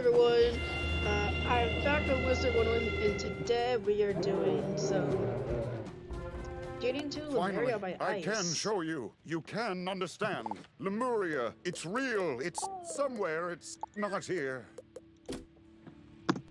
everyone. I'm Dr. Wizard101, and today we are doing some Getting to Finally, Lemuria by I can Ice. show you. You can understand. Lemuria, it's real. It's somewhere. It's not here.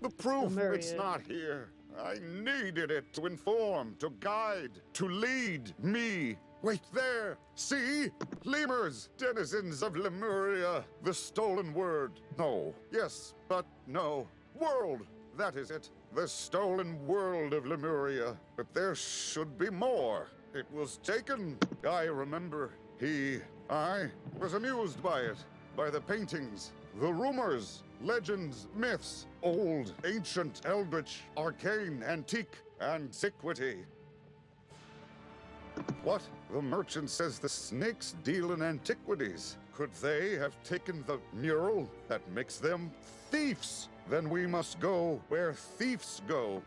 The proof, it's Lemuria. not here. I needed it to inform, to guide, to lead me. Wait there. See? Lemurs, denizens of Lemuria. The stolen word. No. Yes, but no. World. That is it. The stolen world of Lemuria. But there should be more. It was taken. I remember. I was amused by it. By the paintings, the rumors, legends, myths, old, ancient, eldritch, arcane, antique, antiquity. What? The merchant says the snakes deal in antiquities. Could they have taken the mural that makes them thieves? Then we must go where thieves go.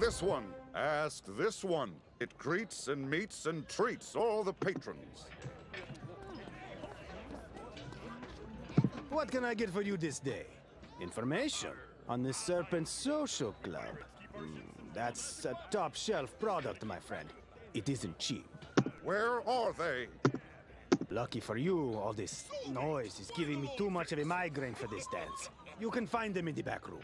This one. Ask this one. It greets and meets and treats all the patrons. What can I get for you this day? Information on the Serpent Social Club. That's a top-shelf product, my friend. It isn't cheap. Where are they? Lucky for you, all this noise is giving me too much of a migraine for this dance. You can find them in the back room.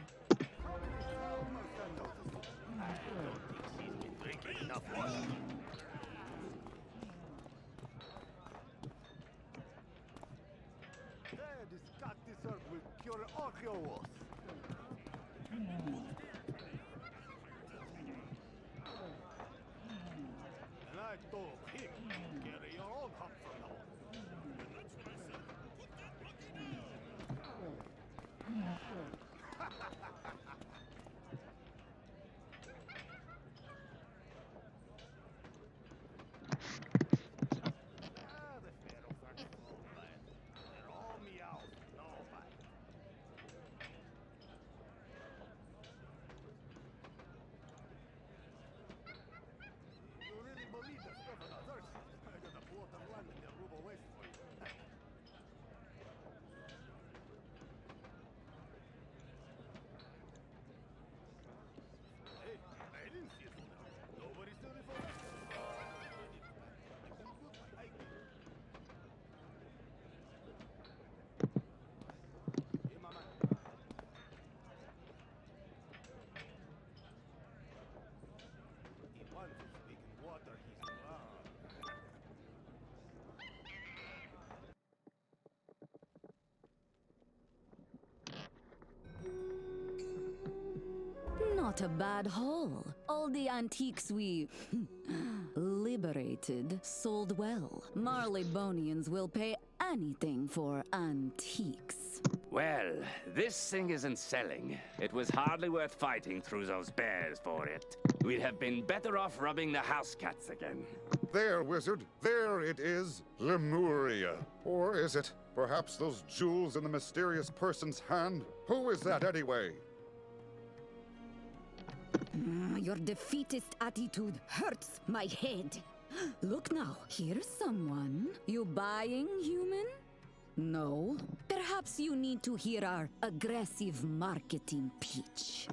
This cactus herb will cure all your woes. And I told him, carry your own hop from now the pharaohs are so bad. They're all meow, no bite. not a bad haul. All the antiques we liberated sold well. Marleybonians will pay anything for antiques. Well, this thing isn't selling. It was hardly worth fighting through those bears for it. We'd have been better off rubbing the house cats again. There, wizard. There it is. Lemuria. Or is it perhaps those jewels in the mysterious person's hand? Who is that anyway? Your defeatist attitude hurts my head. Look now, here's someone. You buying, human? No. Perhaps you need to hear our aggressive marketing pitch.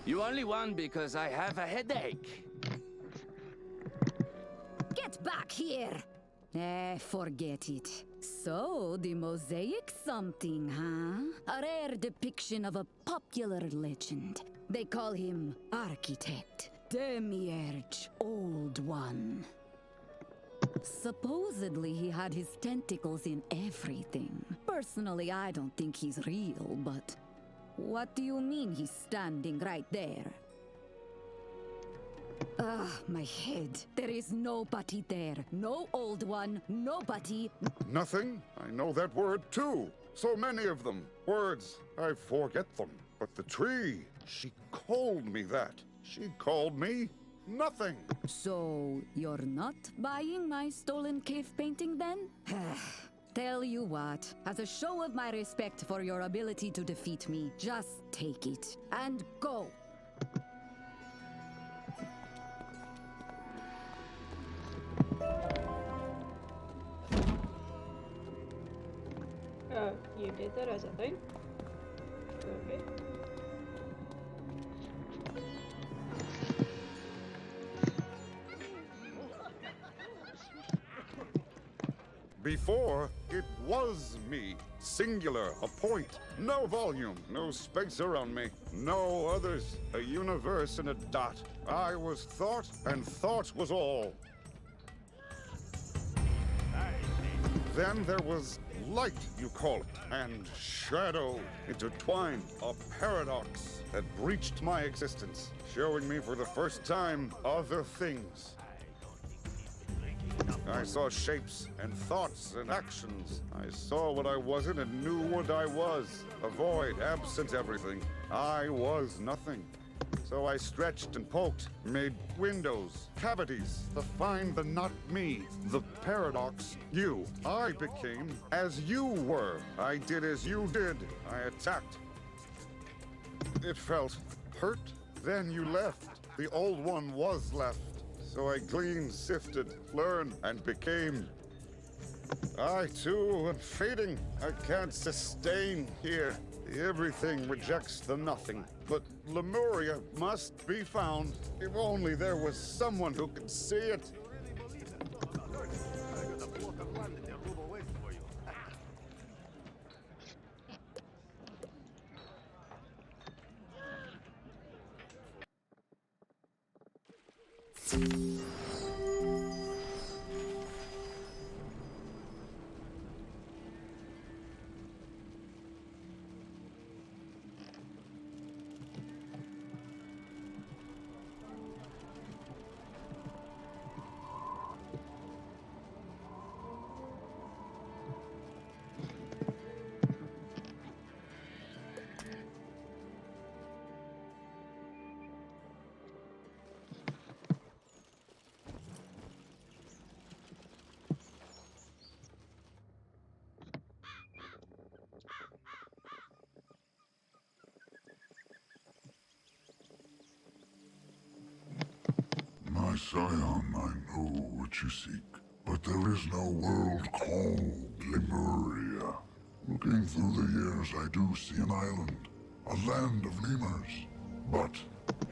You only won because I have a headache. Get back here! Forget it. So, the mosaic something, huh? A rare depiction of a popular legend. They call him Architect, Demiurge, Old One. Supposedly he had his tentacles in everything. Personally, I don't think he's real, but... What do you mean he's standing right there? My head. There is nobody there. No Old One, nobody. Nothing? I know that word too. So many of them. Words, I forget them. But the tree, she called me that. She called me nothing. So, you're not buying my stolen cave painting then? Tell you what, as a show of my respect for your ability to defeat me, just take it and go. Oh, you did that as a thing? Okay. Before, it was me. Singular, a point. No volume, no space around me. No others. A universe in a dot. I was thought, and thought was all. Then there was light, you call it, and shadow intertwined. A paradox that breached my existence, showing me for the first time other things. I saw shapes and thoughts and actions. I saw what I wasn't and knew what I was. A void, absent everything. I was nothing. So I stretched and poked, made windows, cavities to find the not me, the paradox, you. I became as you were. I did as you did. I attacked. It felt hurt. Then you left. The old one was left. So I gleaned, sifted, learned, and became. I, too, am fading. I can't sustain here. Everything rejects the nothing. But Lemuria must be found. If only there was someone who could see it. I got a plot of land in the Aruba West for you. My scion, I know what you seek, but there is no world called Lemuria. Looking through the years, I do see an island, a land of lemurs, but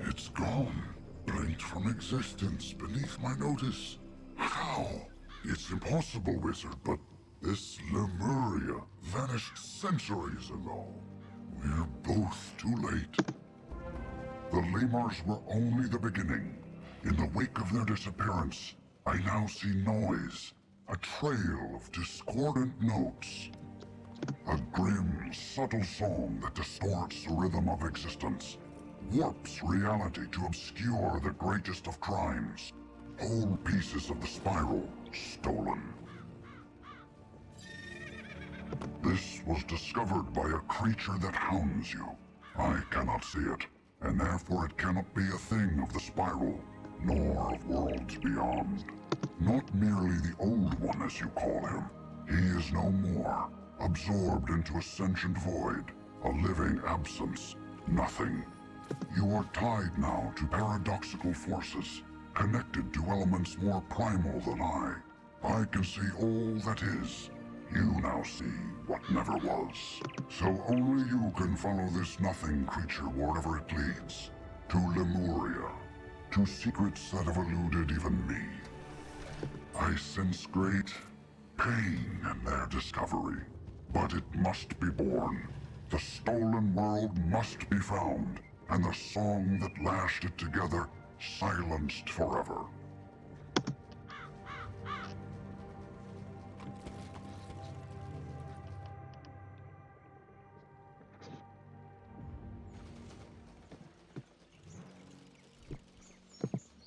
it's gone, blinked from existence beneath my notice. How? It's impossible, wizard, but this Lemuria vanished centuries ago. We're both too late. The lemurs were only the beginning. In the wake of their disappearance, I now see noise, a trail of discordant notes. A grim, subtle song that distorts the rhythm of existence, warps reality to obscure the greatest of crimes. Whole pieces of the spiral stolen. This was discovered by a creature that hounds you. I cannot see it, and therefore it cannot be a thing of the spiral, nor of worlds beyond. Not merely the old one, as you call him. He is no more, absorbed into a sentient void, a living absence, nothing. You are tied now to paradoxical forces, connected to elements more primal than I. I can see all that is. You now see what never was. So only you can follow this nothing creature wherever it leads. To Lemuria. To secrets that have eluded even me. I sense great pain in their discovery. But it must be born. The stolen world must be found, and the song that lashed it together silenced forever.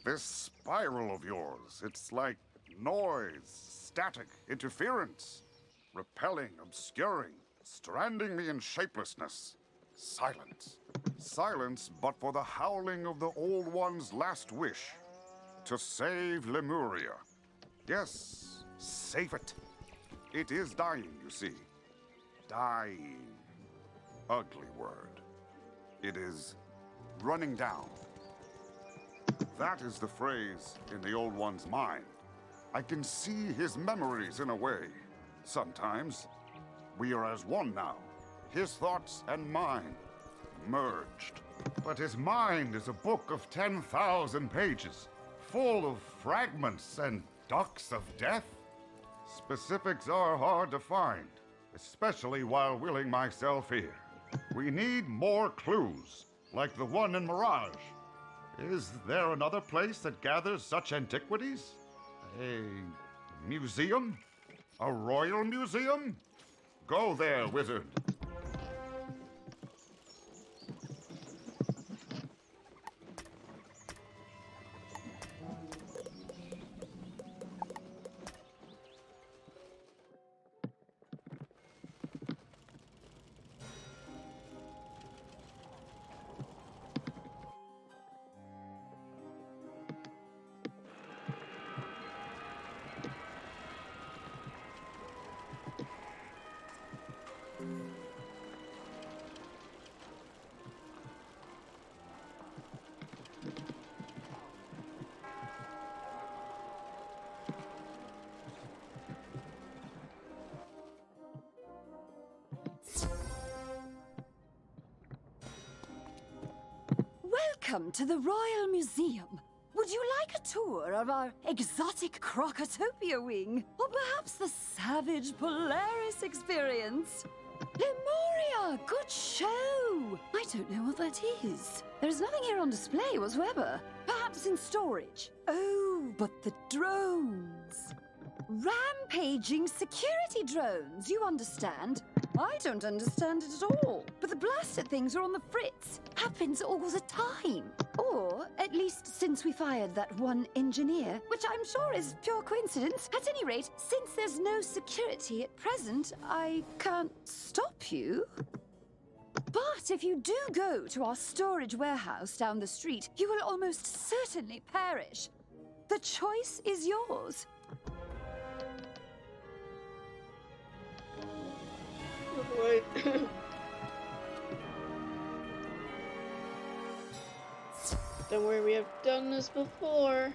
This spiral of yours, it's like noise, static, interference. Repelling, obscuring, stranding me in shapelessness. Silence. Silence but for the howling of the Old One's last wish. To save Lemuria. Yes, save it. It is dying, you see. Dying. Ugly word. It is running down. That is the phrase in the Old One's mind. I can see his memories in a way. Sometimes. We are as one now. His thoughts and mine merged. But his mind is a book of 10,000 pages, full of fragments and ducts of death. Specifics are hard to find, especially while willing myself here. We need more clues, like the one in Mirage. Is there another place that gathers such antiquities? A museum? A royal museum? Go there, wizard. Welcome to the Royal Museum. Would you like a tour of our exotic Crocotopia wing? Or perhaps the savage Polaris experience? Lemuria, good show! I don't know what that is. There is nothing here on display whatsoever. Perhaps in storage. Oh, but the drones. Rampaging security drones, you understand? I don't understand it at all. But the blasted things are on the fritz. Happens all the time. Or, at least since we fired that one engineer, which I'm sure is pure coincidence. At any rate, since there's no security at present, I can't stop you. But if you do go to our storage warehouse down the street, you will almost certainly perish. The choice is yours. Wait. Don't worry, we have done this before.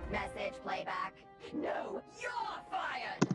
Message playback. No, you're fired!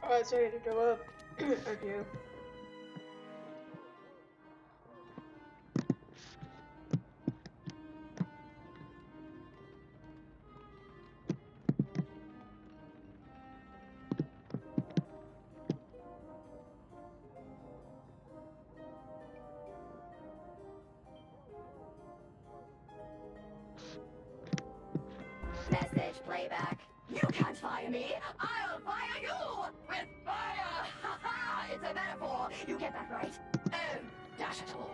Oh, it's ready to go up. Or do. payback. You can't fire me. I'll fire you with fire. Ha ha! It's a metaphor. You get that right? Oh, dash it all.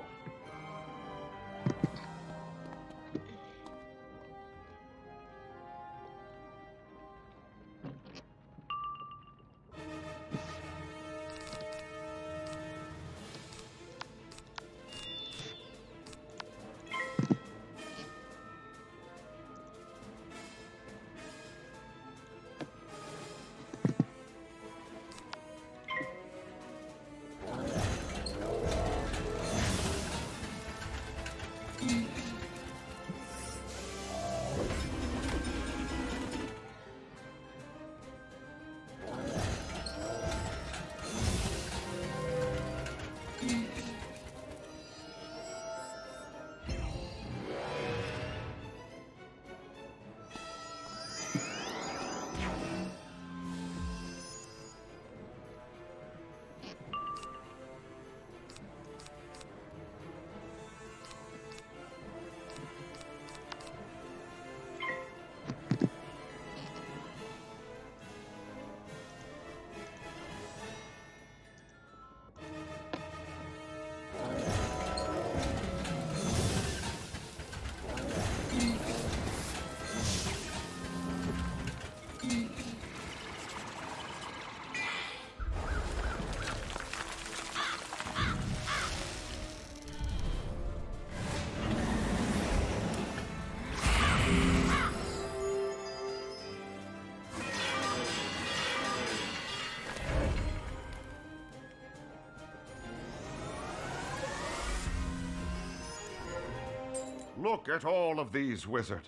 Look at all of these, Wizard.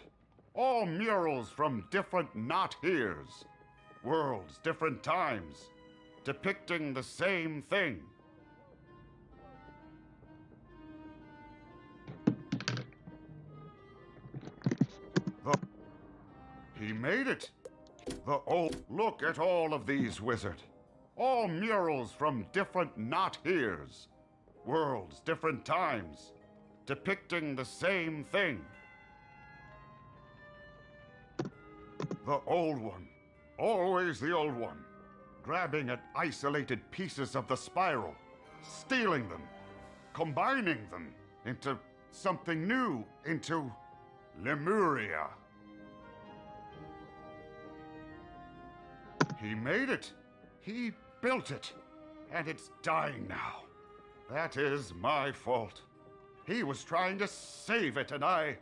All murals from different not-heres. Worlds, different times. Depicting the same thing. He made it. Look at all of these, Wizard. All murals from different not-heres. Worlds, different times. Depicting the same thing. The old one. Always the old one. Grabbing at isolated pieces of the spiral. Stealing them. Combining them into something new. Into Lemuria. He made it. He built it. And it's dying now. That is my fault. He was trying to save it, and I...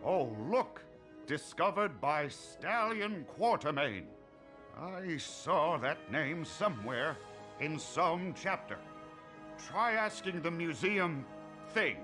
Oh, look! Discovered by Stallion Quartermain. I saw that name somewhere in some chapter. Try asking the museum thing.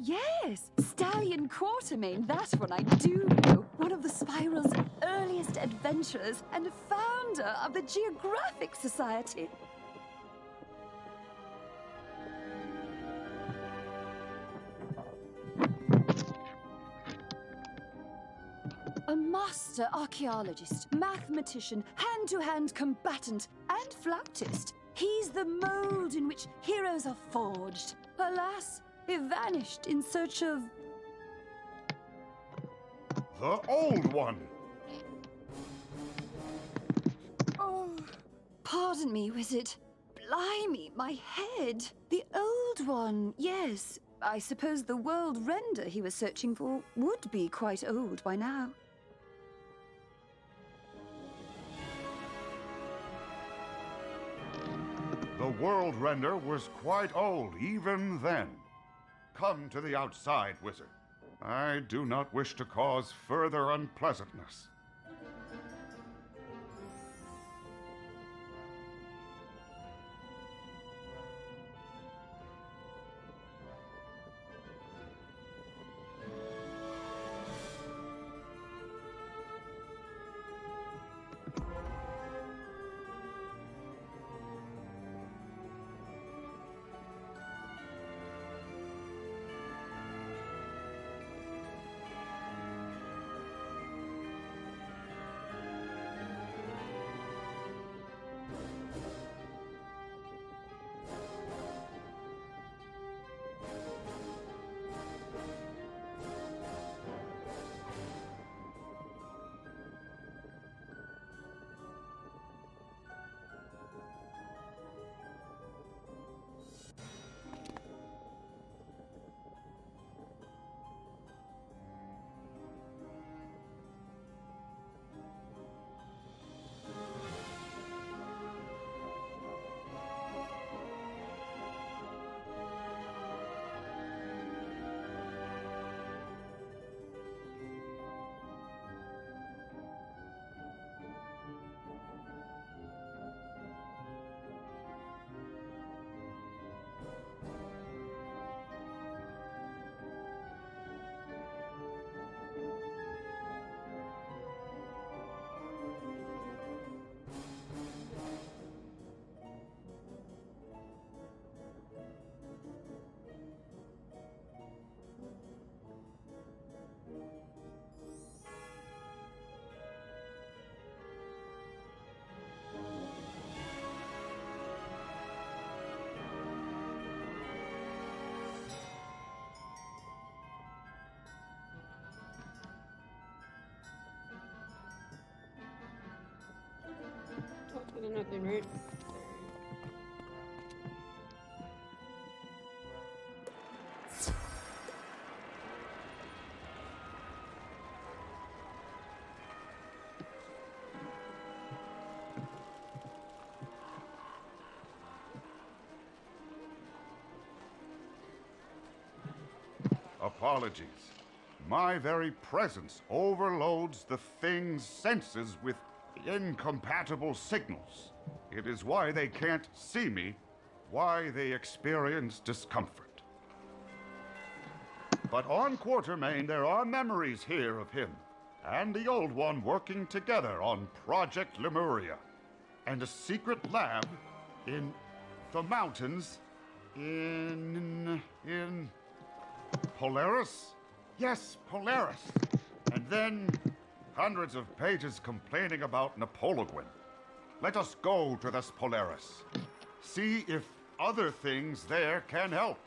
Yes, Stallion Quartermain, that one I do know. One of the Spiral's earliest adventurers and founder of the Geographic Society. A master archaeologist, mathematician, hand-to-hand combatant, and flautist. He's the mold in which heroes are forged. Alas, he vanished in search of The Old One. Oh, pardon me, Wizard. Blimey, my head. The Old One, yes. I suppose the world render he was searching for would be quite old by now. The world render was quite old even then. Come to the outside, wizard. I do not wish to cause further unpleasantness. There's nothing, right? Apologies. My very presence overloads the thing's senses with incompatible signals. It is why they can't see me, why they experience discomfort. But on Quartermain, there are memories here of him and the Old One working together on Project Lemuria, and a secret lab in the mountains in Polaris? Yes, Polaris. And then hundreds of pages complaining about Napoleon. Let us go to this Polaris. See if other things there can help.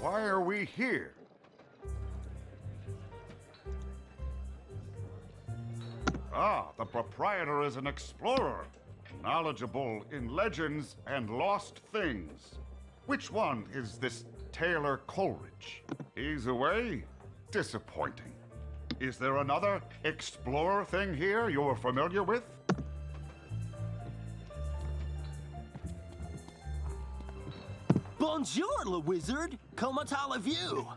Why are we here? Ah, the proprietor is an explorer, knowledgeable in legends and lost things. Which one is this Taylor Coleridge? He's away? Disappointing. Is there another explorer thing here you're familiar with? Bonjour, le wizard. Comment allez-vous?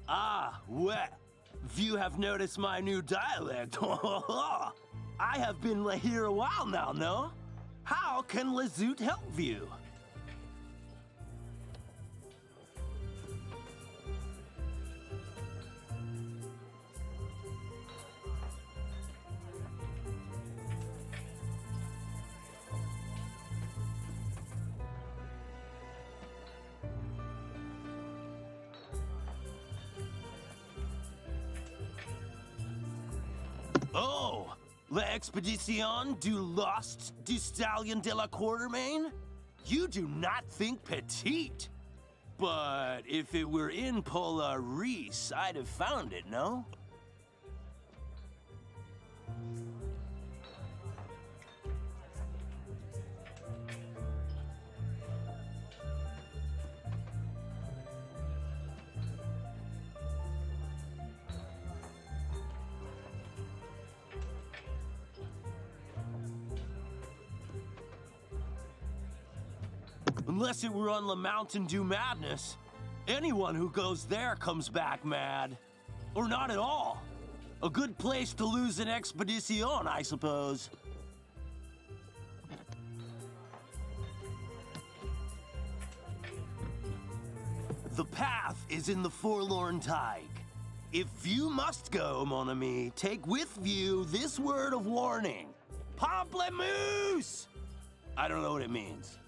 Ah, ouais. You have noticed my new dialect. I have been here a while now, no? How can le zoot help you? Oh, l'expédition du Lost du Stallion de la Quartermain? You do not think petite. But if it were in Polaris, I'd have found it, no? Unless it were on the Mountain Dew Madness. Anyone who goes there comes back mad. Or not at all. A good place to lose an expedition, I suppose. The path is in the Forlorn Tide. If you must go, mon ami, take with you this word of warning. Pamplemousse! I don't know what it means.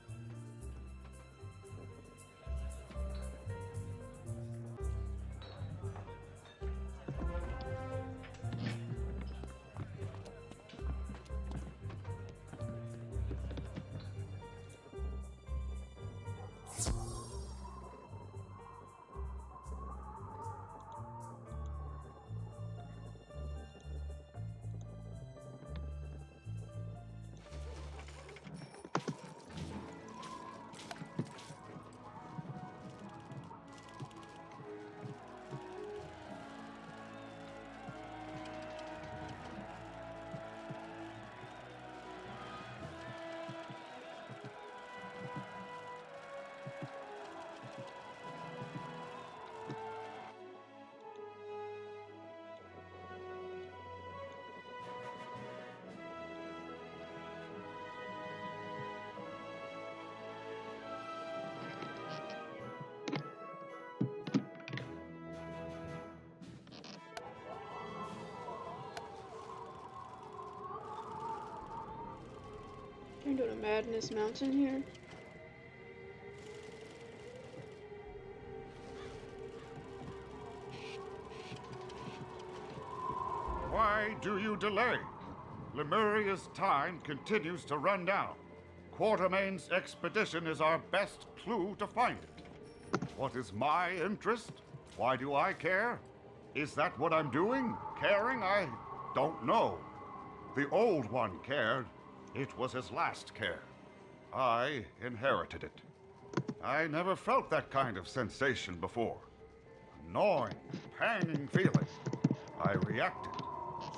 Can I go to Madness Mountain here? Why do you delay? Lemuria's time continues to run down. Quartermain's expedition is our best clue to find it. What is my interest? Why do I care? Is that what I'm doing? Caring? I don't know. The old one cared. It was his last care. I inherited it. I never felt that kind of sensation before. A gnawing, panging feeling. I reacted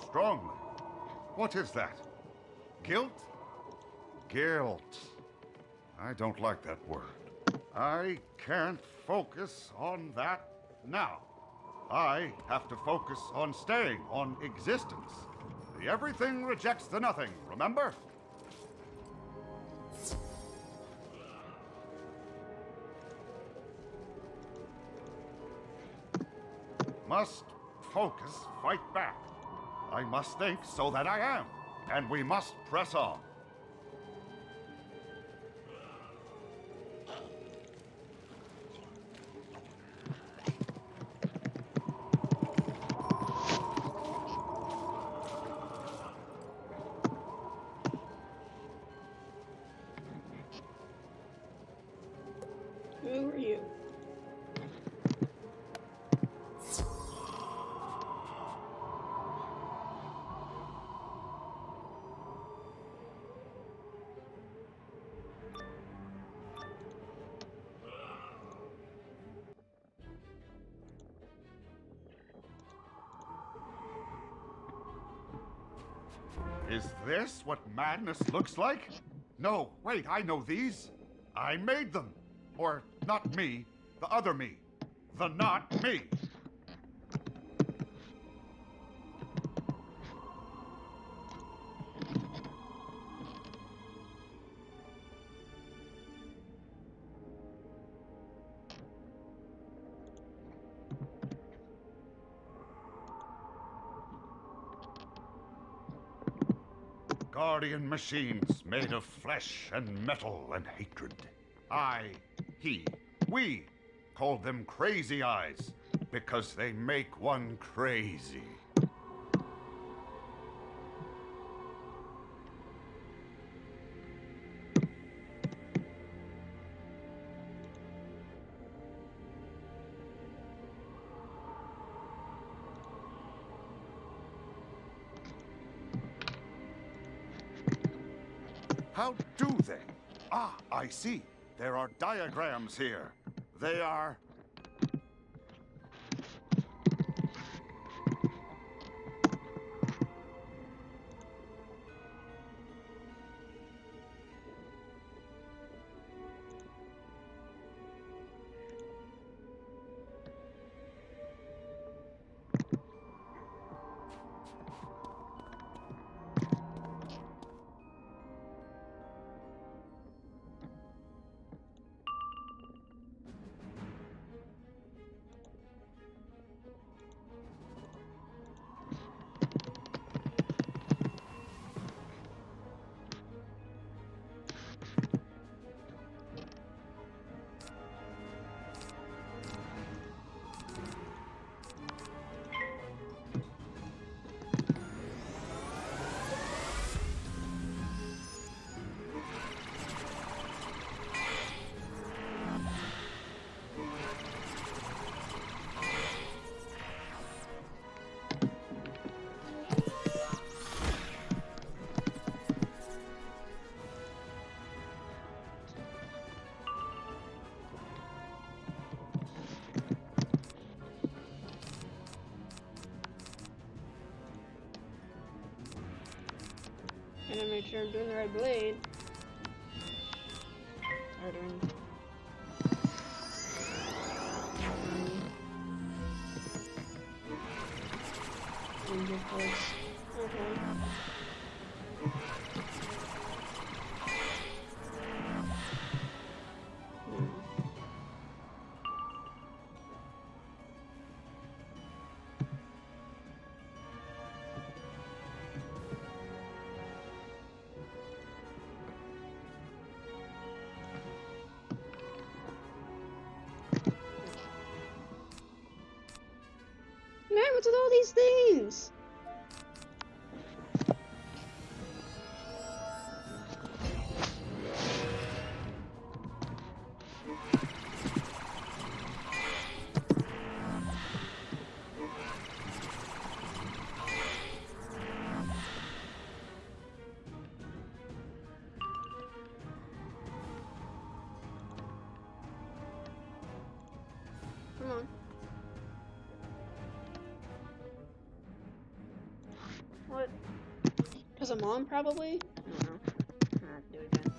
strongly. What is that? Guilt? Guilt. I don't like that word. I can't focus on that now. I have to focus on staying, on existence. The everything rejects the nothing, remember? Must focus, fight back. I must think so that I am. And we must press on. Who are you? Is this what madness looks like? No, wait, I know these. I made them. Or not me, the other me. The not me. Guardian machines made of flesh and metal and hatred. We called them Crazy Eyes because they make one crazy. How do they? Ah, I see. There are diagrams here. They are... And to make sure I'm doing the right blade. Or doing... Okay. Man, what's with all these things? Come on. What? Because I'm on, probably? I don't know. I'll do it again.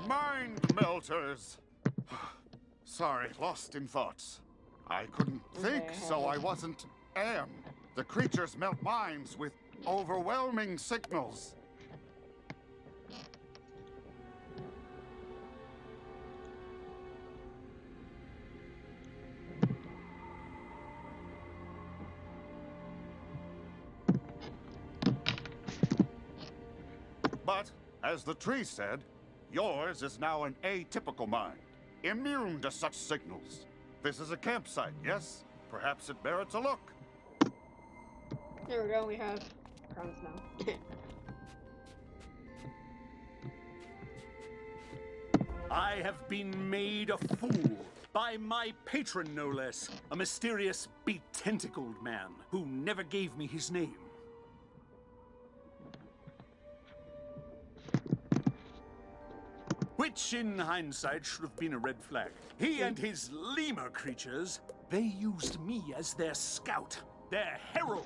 Mind melters! Sorry, lost in thoughts. I couldn't think, so I wasn't am. The creatures melt minds with overwhelming signals. But, as the tree said, yours is now an atypical mind, immune to such signals. This is a campsite, yes? Perhaps it merits a look. There we go, we have crowns now. I I have been made a fool by my patron, no less, a mysterious, be-tentacled man who never gave me his name. Which, in hindsight, should have been a red flag. He and his lemur creatures, they used me as their scout, their herald.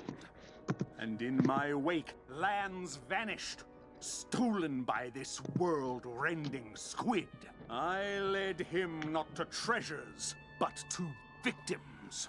And in my wake, lands vanished, stolen by this world-rending squid. I led him not to treasures, but to victims.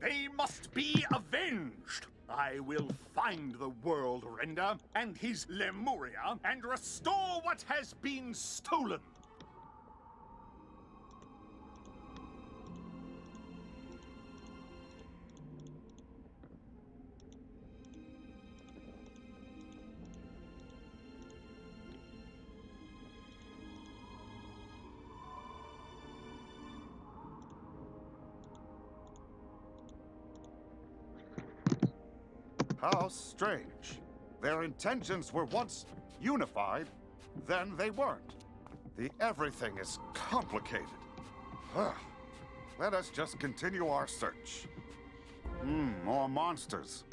They must be avenged! I will find the World Render and his Lemuria and restore what has been stolen! How strange. Their intentions were once unified, then they weren't. The everything is complicated. Let us just continue our search. More monsters.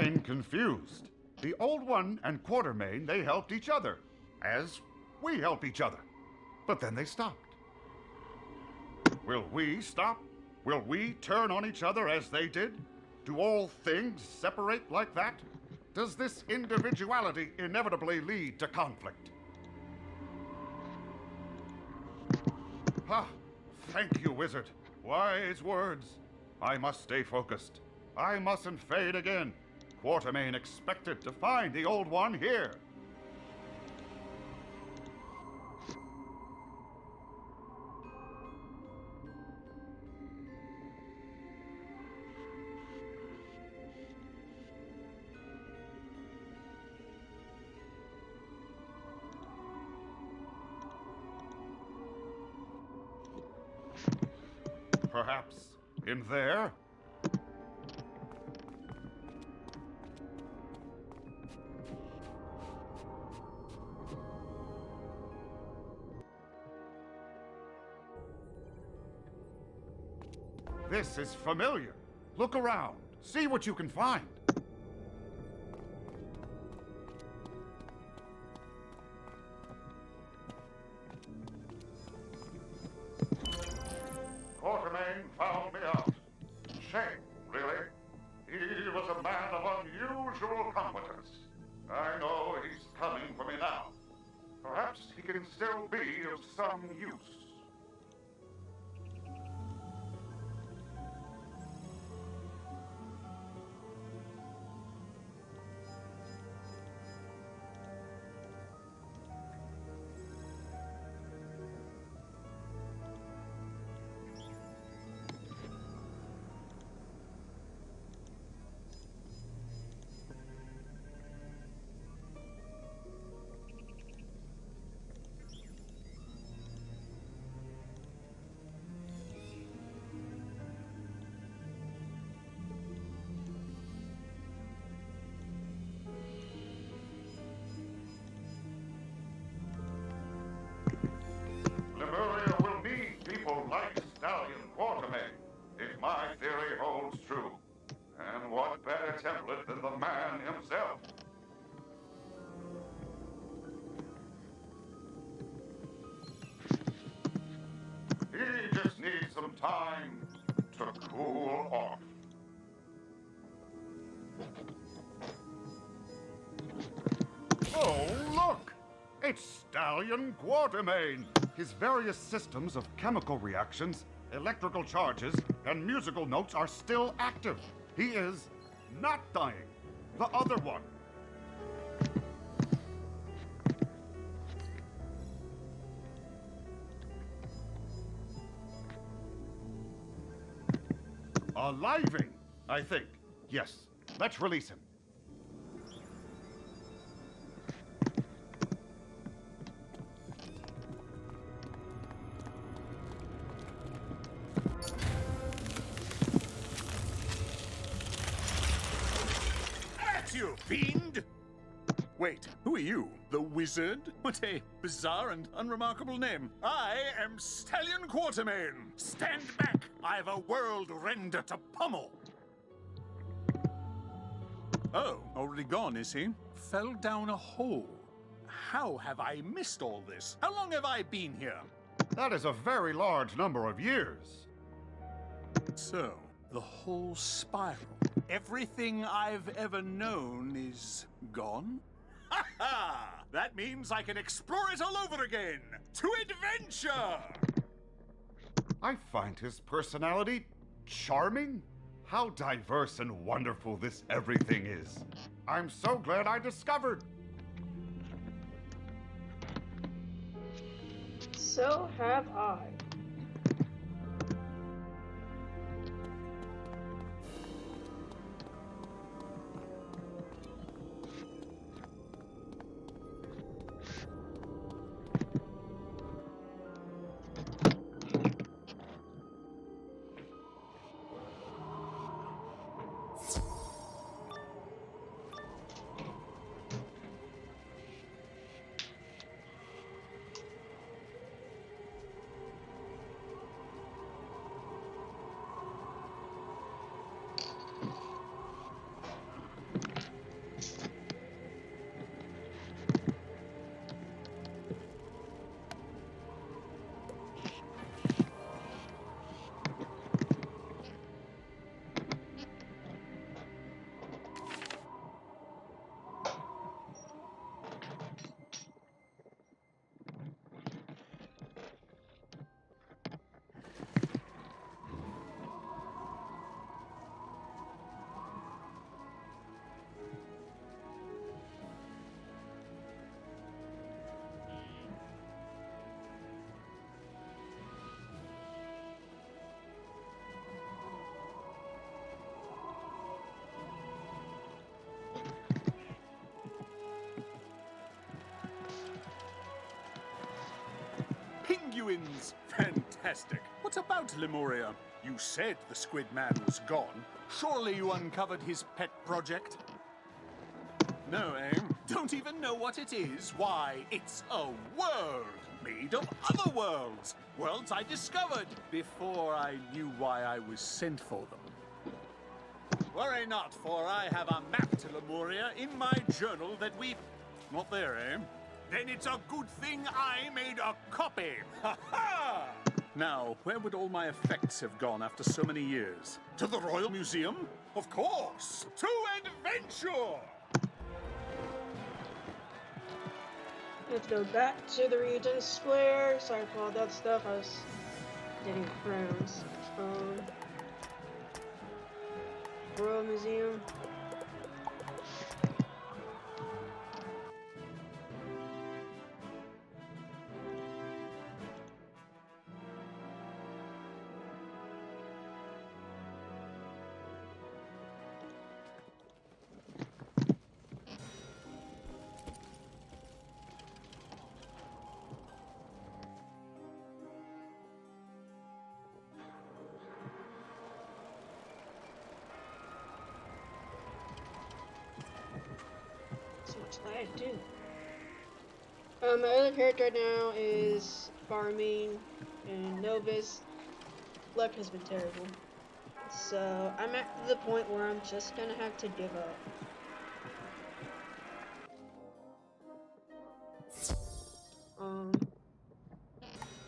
remain confused. The Old One and Quartermain, they helped each other, as we help each other. But then they stopped. Will we stop? Will we turn on each other as they did? Do all things separate like that? Does this individuality inevitably lead to conflict? Ah, thank you, Wizard. Wise words. I must stay focused. I mustn't fade again. Quartermain expected to find the Old One here. Perhaps in there? This is familiar. Look around. See what you can find. Quartermain found me out. Shame, really. He was a man of unusual competence. I know he's coming for me now. Perhaps he can still be of some use. Lemuria will need people like Stallion Quartermain, if my theory holds true. And what better template than the man himself? He just needs some time to cool off. Oh, look! It's Stallion Quartermain! His various systems of chemical reactions, electrical charges, and musical notes are still active. He is not dying. The other one. Aliving, I think. Yes, let's release him. You fiend! Wait, who are you? The Wizard? What a bizarre and unremarkable name. I am Stallion Quartermain. Stand back! I've a world render to pummel. Oh, already gone, is he? Fell down a hole. How have I missed all this? How long have I been here? That is a very large number of years. So, the whole spiral. Everything I've ever known is gone? Ha ha! That means I can explore it all over again! To adventure! I find his personality charming. How diverse and wonderful this everything is. I'm so glad I discovered. So have I. is? Fantastic. What about Lemuria? You said the Squid Man was gone. Surely you uncovered his pet project? No, eh? Don't even know what it is? Why, it's a world made of other worlds. Worlds I discovered before I knew why I was sent for them. Worry not, for I have a map to Lemuria in my journal that we... Not there, eh? Then it's a good thing I made a copy. Ha ha! Now, where would all my effects have gone after so many years? To the Royal Museum? Of course! To adventure! Let's go back to the Regent Square. Sorry for all that stuff. I was getting crowns. Royal Museum. So much life, too. My other character right now is farming and Novus. Luck has been terrible. So I'm at the point where I'm just gonna have to give up.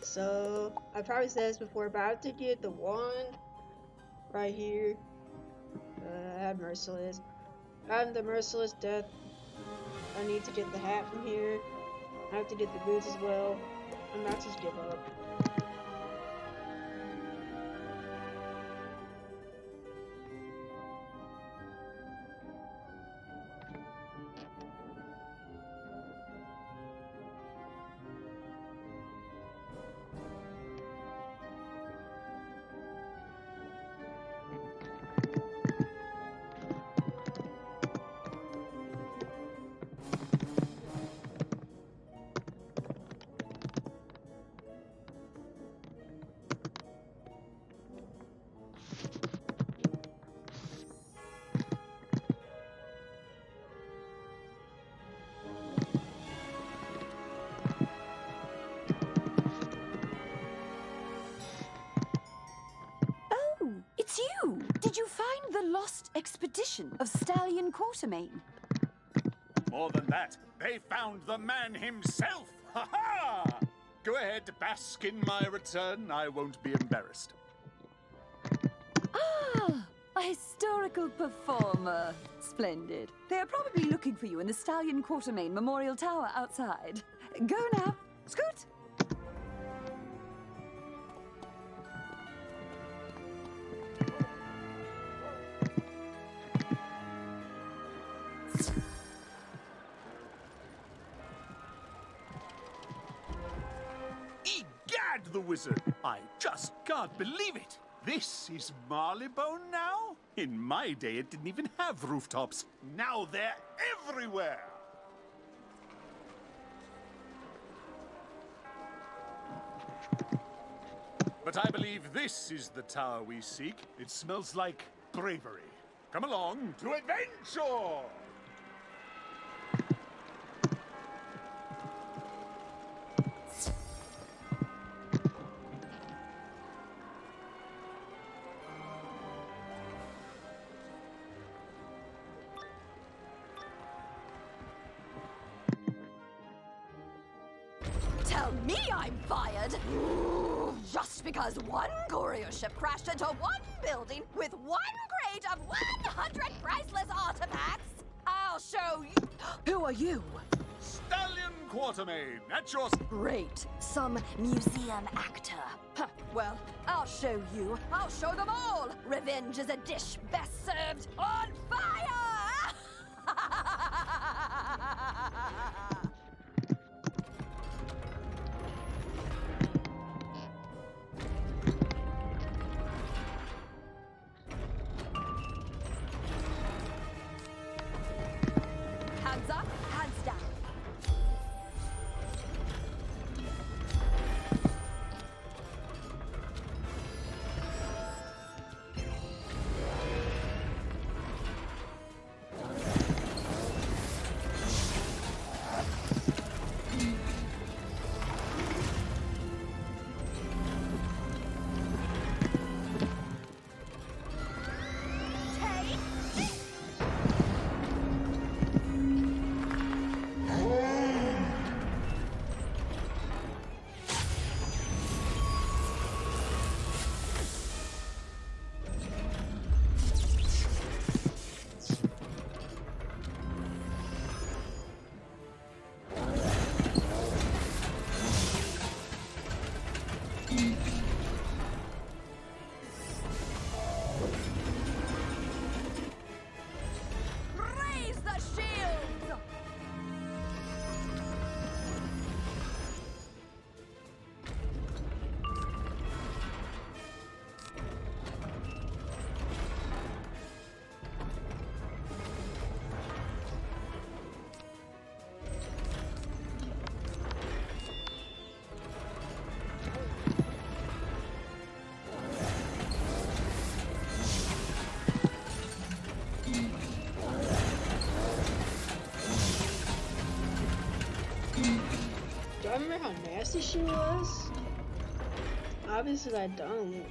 So I probably said this before, but I have to get the wand right here. I have Merciless. I have the Merciless Death. I need to get the hat from here. I have to get the boots as well. I might just give up. It's you! Did you find the lost expedition of Stallion Quartermain? More than that, they found the man himself! Ha ha! Go ahead, bask in my return. I won't be embarrassed. Ah! A historical performer. Splendid. They are probably looking for you in the Stallion Quartermain Memorial Tower outside. Go now. Scoot! Egad, the wizard! I just can't believe it! This is Marleybone now? In my day, it didn't even have rooftops. Now they're everywhere! But I believe this is the tower we seek. It smells like bravery. Come along to adventure! Tell me I'm fired! Just because one courier ship crashed into one building with one crate of 100 priceless artifacts? I'll show you. Who are you? Stallion Quartermain, at your... Great. Some museum actor. Huh, well, I'll show you. I'll show them all. Revenge is a dish best served on fire! Hands up, hands down. remember how nasty she was? Obviously I don't.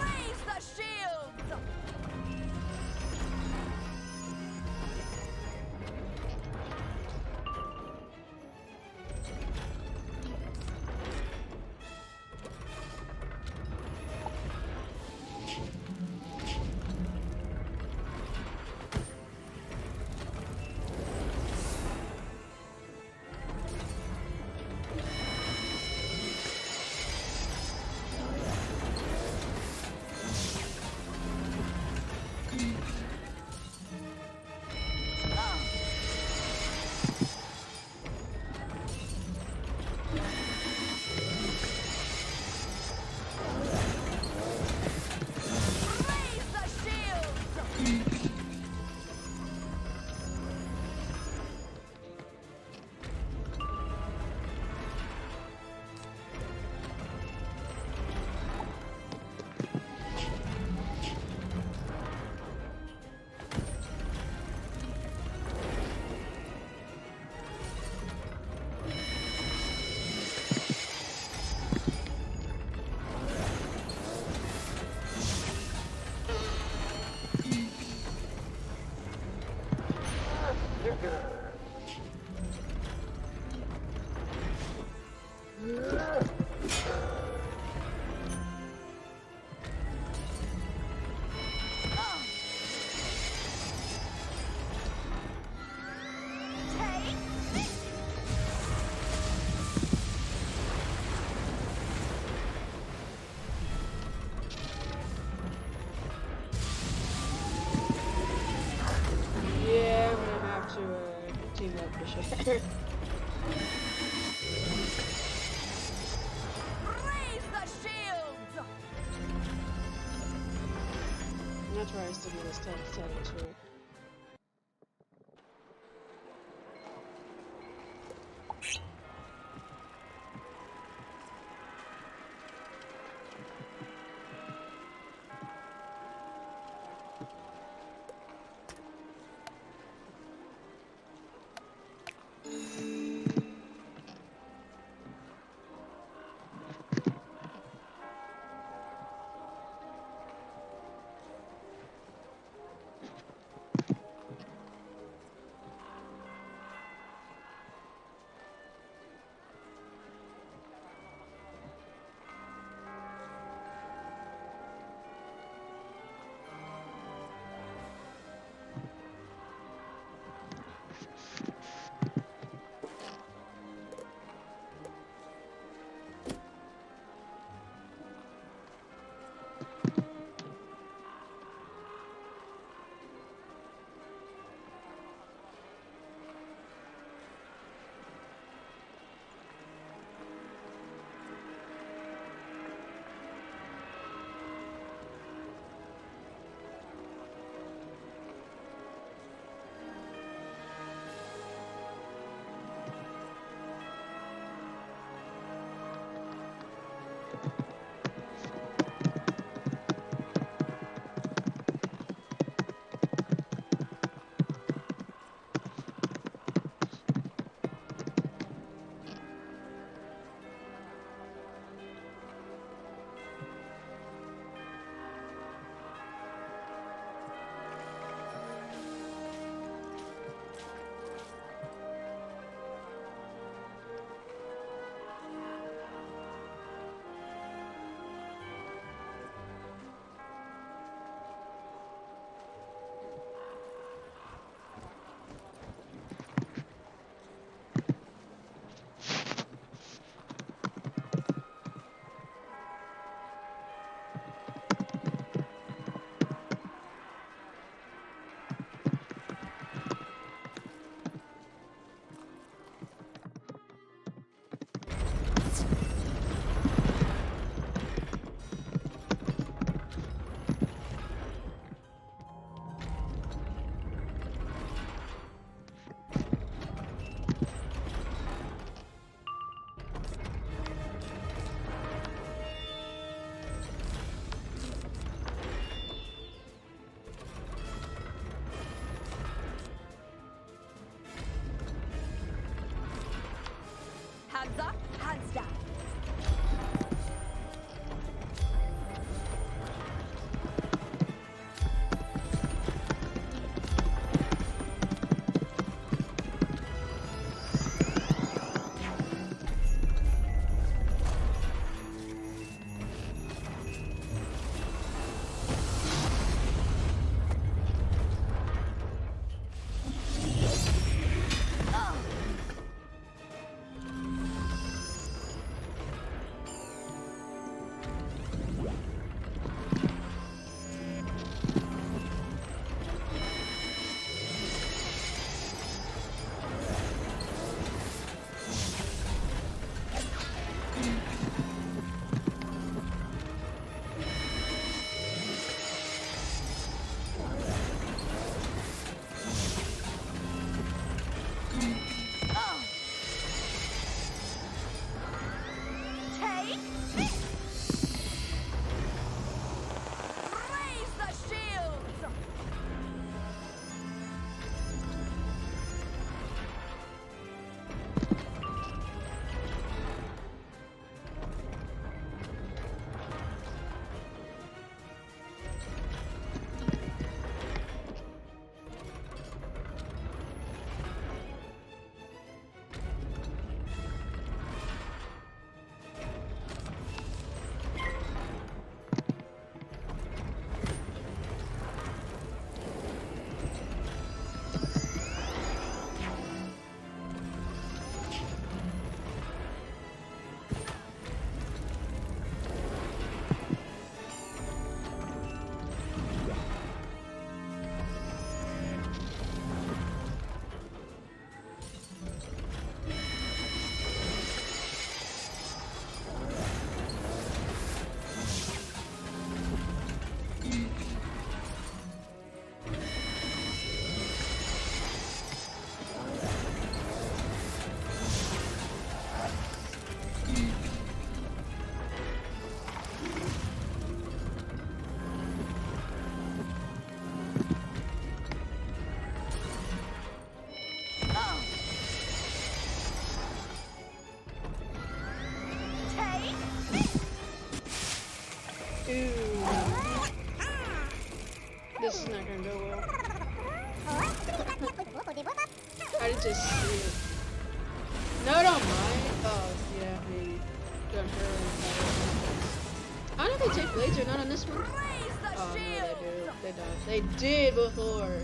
Raise the shields! That's why I still do this settings for it. Shields, hands down. This is not gonna go well. I did just see it. No, I don't mind. Oh, yeah, maybe. Don't I don't know if they take blades or not on this one. Oh, no, they do. They don't. They did before.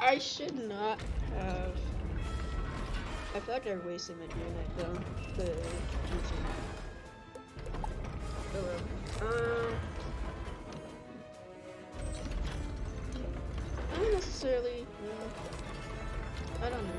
I should not have. I feel like I wasted my unit though. But oh well. I don't necessarily. I don't know.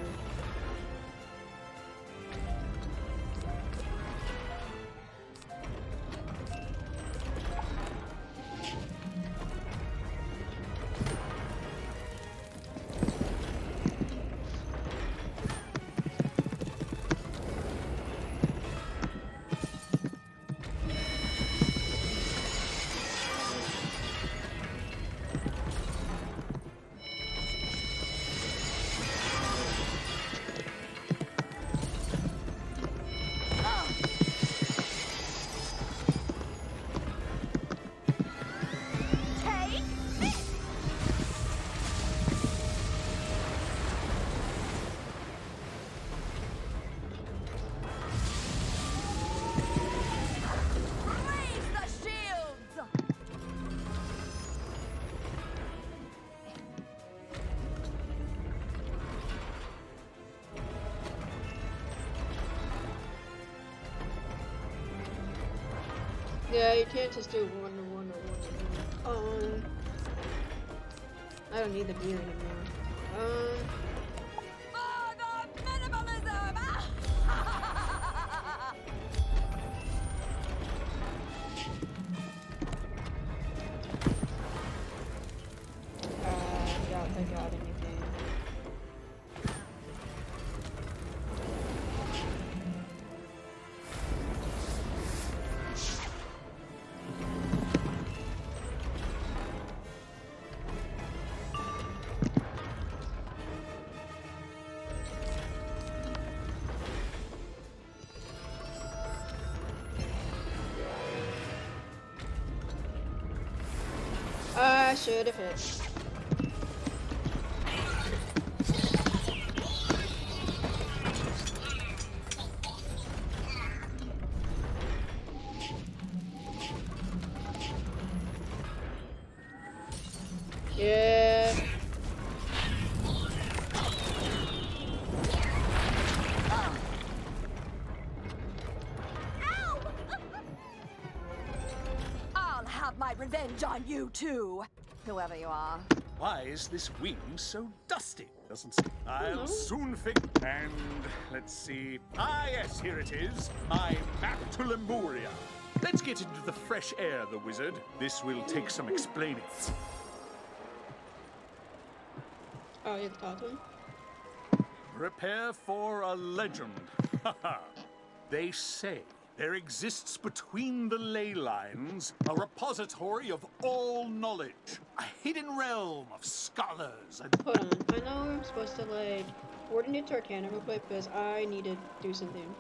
Yeah, you can't just do one to one or one to one. I don't need the beer anymore. I got anything. should have hit. Yeah. I'll have my revenge on you too, whoever you are. Why is this wing so dusty? Doesn't say. I'll soon fix. And let's see. Ah, yes, here it is. My map to Lemuria. Let's get into the fresh air, the wizard. This will take some explaining. Oh, you have to talk to him? Prepare for a legend. They say there exists between the ley lines a repository of all knowledge, a hidden realm of scholars and... Hold on, I know I'm supposed to like coordinate to Arcana real quick because I need to do something.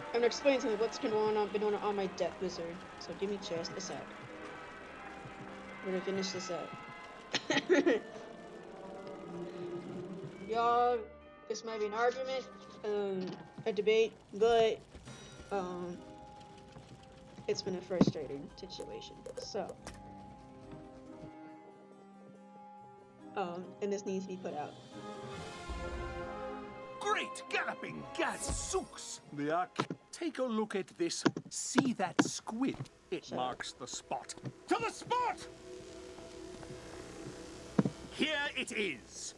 I'm gonna explain something what's been going on my Death Wizard. So give me just a sec. We're gonna finish this up. Y'all, this might be an argument, a debate, but it's been a frustrating situation. So, and this needs to be put out. Great galloping gadzooks! The arc. Take a look at this. See that squid? It marks the spot. To the spot! Here it is.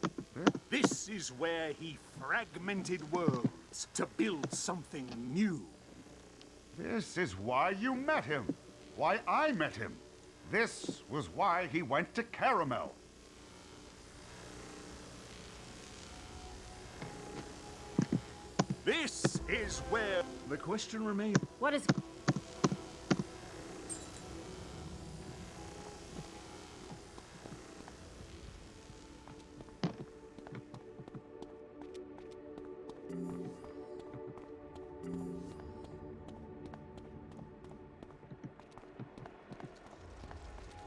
This is where he fragmented worlds to build something new. This is why you met him. Why I met him. This was why he went to Caramel. This is where the question remains. What is...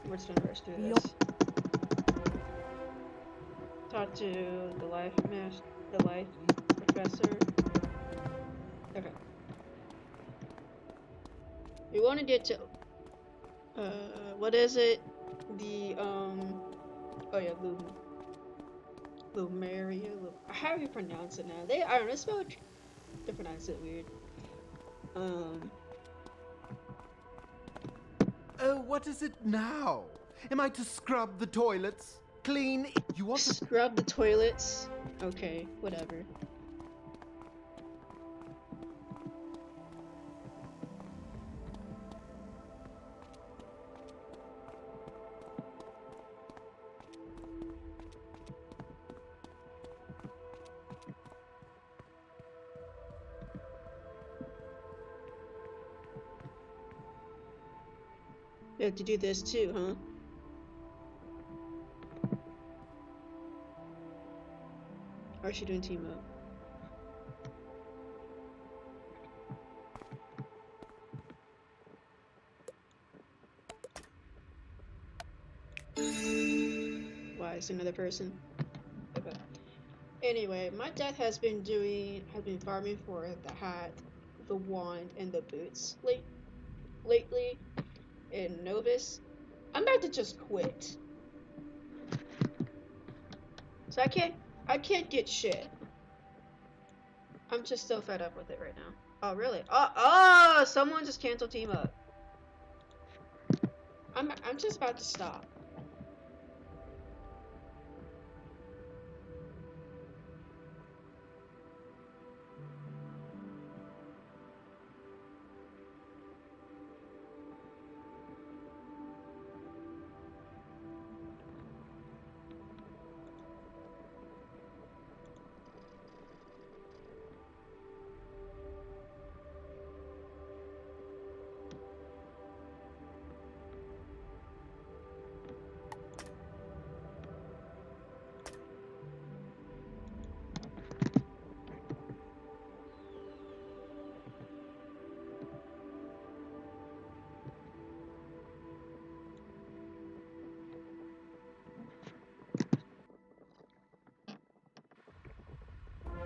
We're just gonna rush through this. Talk to the life professor. Okay. We want to get to what is it? The oh yeah, Lumeria. How do you pronounce it now? I don't know, they pronounce it weird. Oh, what is it now? Am I to scrub the toilets? Clean? You want to scrub the toilets? Okay, whatever. You have to do this too, huh? Or is she doing team up? Why is another person? Okay. Anyway, my death has been farming for the hat, the wand, and the boots lately in Novus. I'm about to just quit. So I can't get shit. I'm just so fed up with it right now. Oh really? Oh, someone just canceled team up. I'm just about to stop.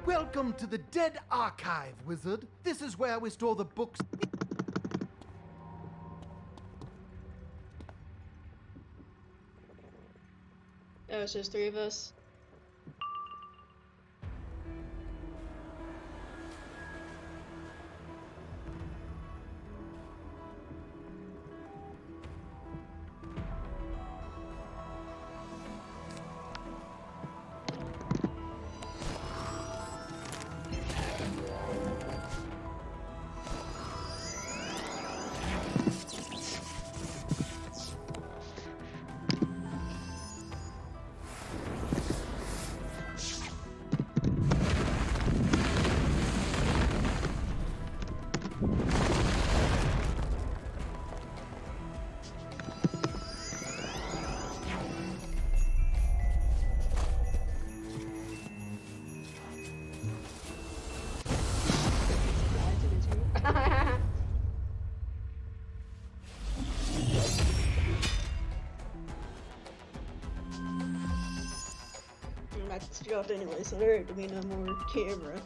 Welcome to the Dead Archive, Wizard. This is where we store the books. Oh, it's just 3 of us. I'm about to get off anyway, so there ain't to be no more camera.